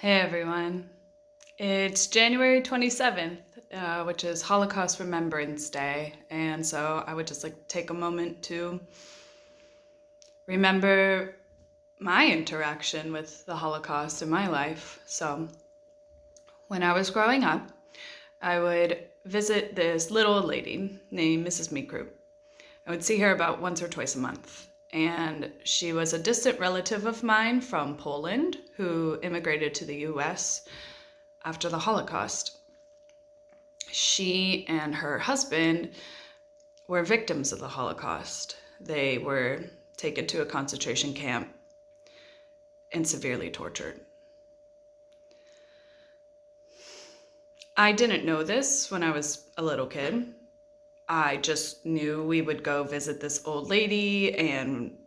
Hey everyone. It's January 27th, which is Holocaust Remembrance Day. And so I would just like to take a moment to remember my interaction with the Holocaust in my life. So when I was growing up, I would visit this little old lady named Mrs. Mikru. I would see her about once or twice a month. And she was a distant relative of mine from Poland who immigrated to the US after the Holocaust. She and her husband were victims of the Holocaust. They were taken to a concentration camp and severely tortured. I didn't know this when I was a little kid. I just knew we would go visit this old lady, and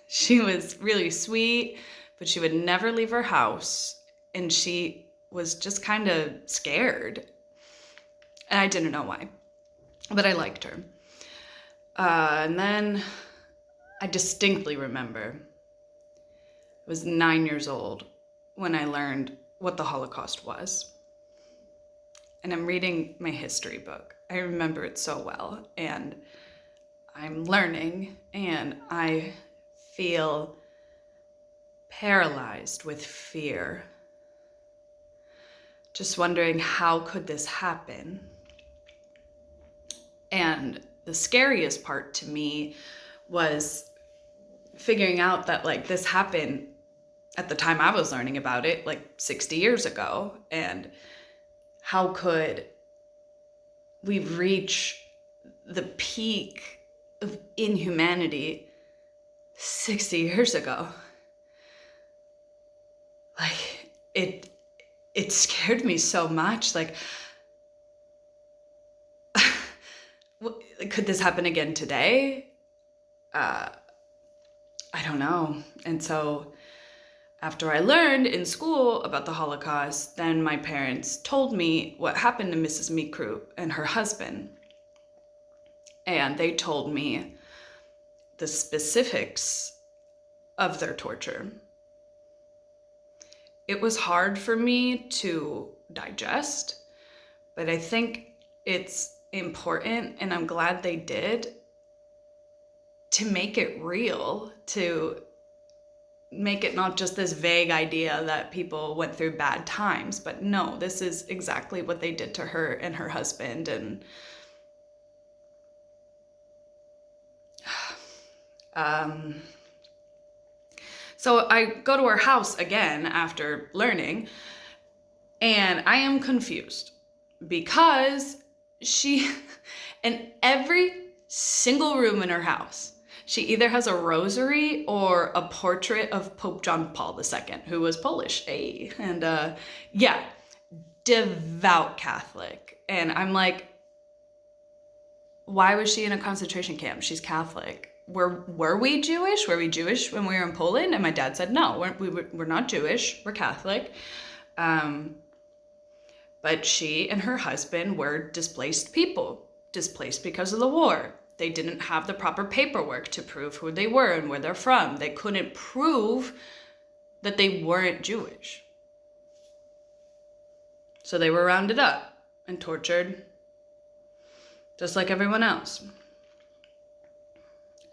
she was really sweet, but she would never leave her house, and she was just kind of scared. And I didn't know why, but I liked her. And then I distinctly remember I was 9 years old when I learned what the Holocaust was. And I'm reading my history book. I remember it so well, and I'm learning, and I feel paralyzed with fear. Just wondering, how could this happen? And the scariest part to me was figuring out that this happened at the time I was learning about it, 60 years ago. And how could we reach the peak of inhumanity 60 years ago? It scared me so much. Could this happen again today? I don't know. And so after I learned in school about the Holocaust, then my parents told me what happened to Mrs. Mikru and her husband. And they told me the specifics of their torture. It was hard for me to digest, but I think it's important, and I'm glad they did, to make it real, to make it not just this vague idea that people went through bad times, but no, this is exactly what they did to her and her husband. And so I go to her house again after learning, and I am confused because she, in every single room in her house, she either has a rosary or a portrait of Pope John Paul II, who was Polish. And yeah, devout Catholic. And I'm like, why was she in a concentration camp? She's Catholic. Were we Jewish? Were we Jewish when we were in Poland? And my dad said, no, we're not Jewish. We're Catholic. But she and her husband were displaced people, displaced because of the war. They didn't have the proper paperwork to prove who they were and where they're from. They couldn't prove that they weren't Jewish. So they were rounded up and tortured just like everyone else.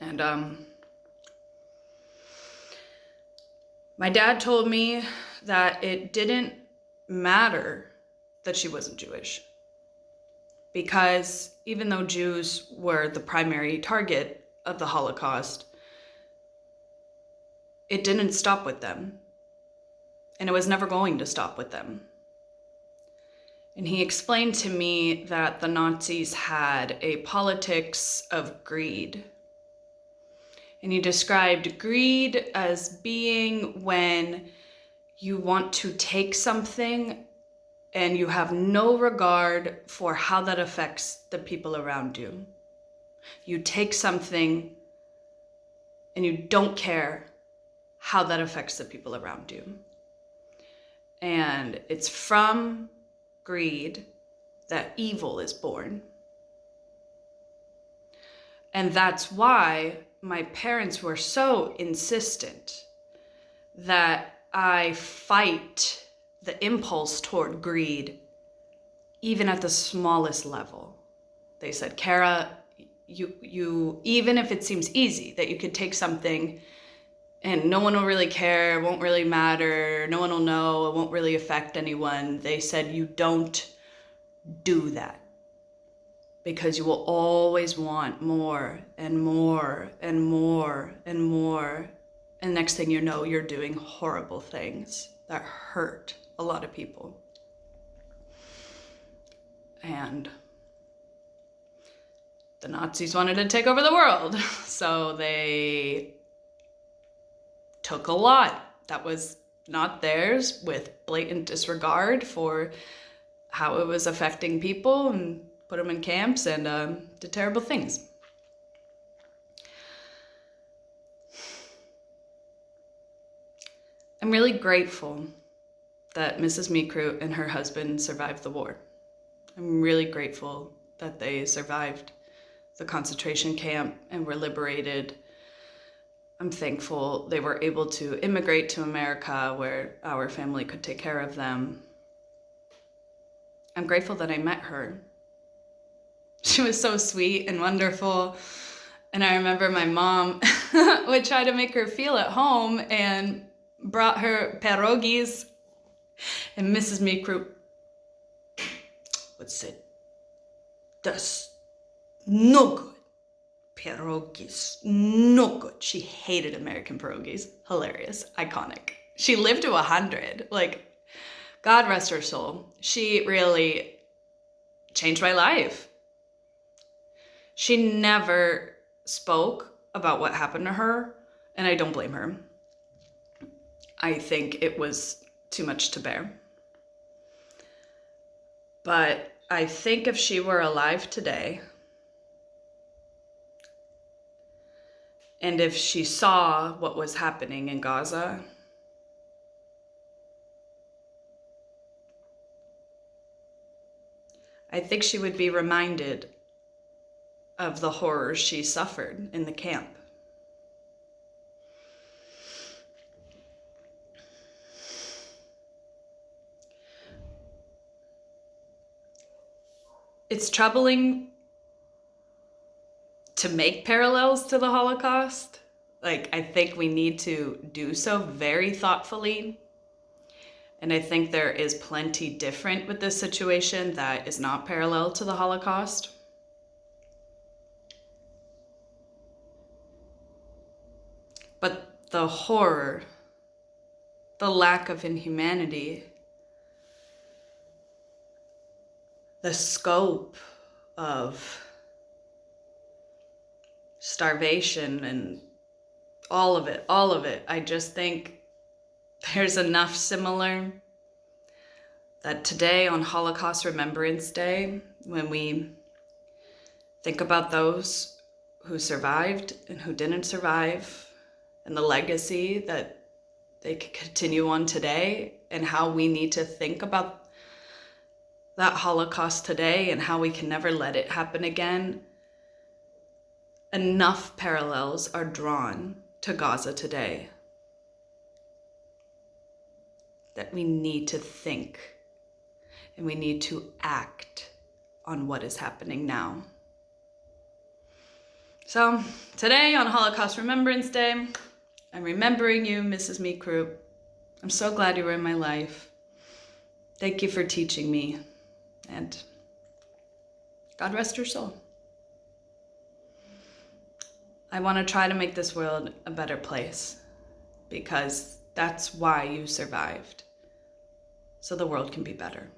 And my dad told me that it didn't matter that she wasn't Jewish, because even though Jews were the primary target of the Holocaust, it didn't stop with them, and it was never going to stop with them. And he explained to me that the Nazis had a politics of greed. And he described greed as being when you want to take something and you have no regard for how that affects the people around you. You take something and you don't care how that affects the people around you. And it's from greed that evil is born. And that's why my parents were so insistent that I fight the impulse toward greed, even at the smallest level. They said, Kara, you even if it seems easy that you could take something and no one will really care, it won't really matter, no one will know, it won't really affect anyone. They said, you don't do that, because you will always want more and more and more and more. And next thing you know, you're doing horrible things that hurt a lot of people. And the Nazis wanted to take over the world, so they took a lot that was not theirs with blatant disregard for how it was affecting people and put them in camps and did terrible things. I'm really grateful that Mrs. Mikru and her husband survived the war. I'm really grateful that they survived the concentration camp and were liberated. I'm thankful they were able to immigrate to America where our family could take care of them. I'm grateful that I met her. She was so sweet and wonderful. And I remember my mom would try to make her feel at home and brought her pierogis. And Mrs. Mikru would say, "That's no good. Pierogis, no good." She hated American pierogis. Hilarious, iconic. She lived to 100. Like, God rest her soul. She really changed my life. She never spoke about what happened to her, and I don't blame her. I think it was too much to bear. But I think if she were alive today, and if she saw what was happening in Gaza, I think she would be reminded of the horrors she suffered in the camp. It's troubling to make parallels to the Holocaust. Like, I think we need to do so very thoughtfully. And I think there is plenty different with this situation that is not parallel to the Holocaust. But the horror, the lack of inhumanity, the scope of starvation and all of it, I just think there's enough similar that today on Holocaust Remembrance Day, when we think about those who survived and who didn't survive, and the legacy that they could continue on today, and how we need to think about that Holocaust today and how we can never let it happen again, enough parallels are drawn to Gaza today that we need to think and we need to act on what is happening now. So today on Holocaust Remembrance Day, I'm remembering you, Mrs. Mikru. I'm so glad you were in my life. Thank you for teaching me, and God rest your soul. I want to try to make this world a better place, because that's why you survived, so the world can be better.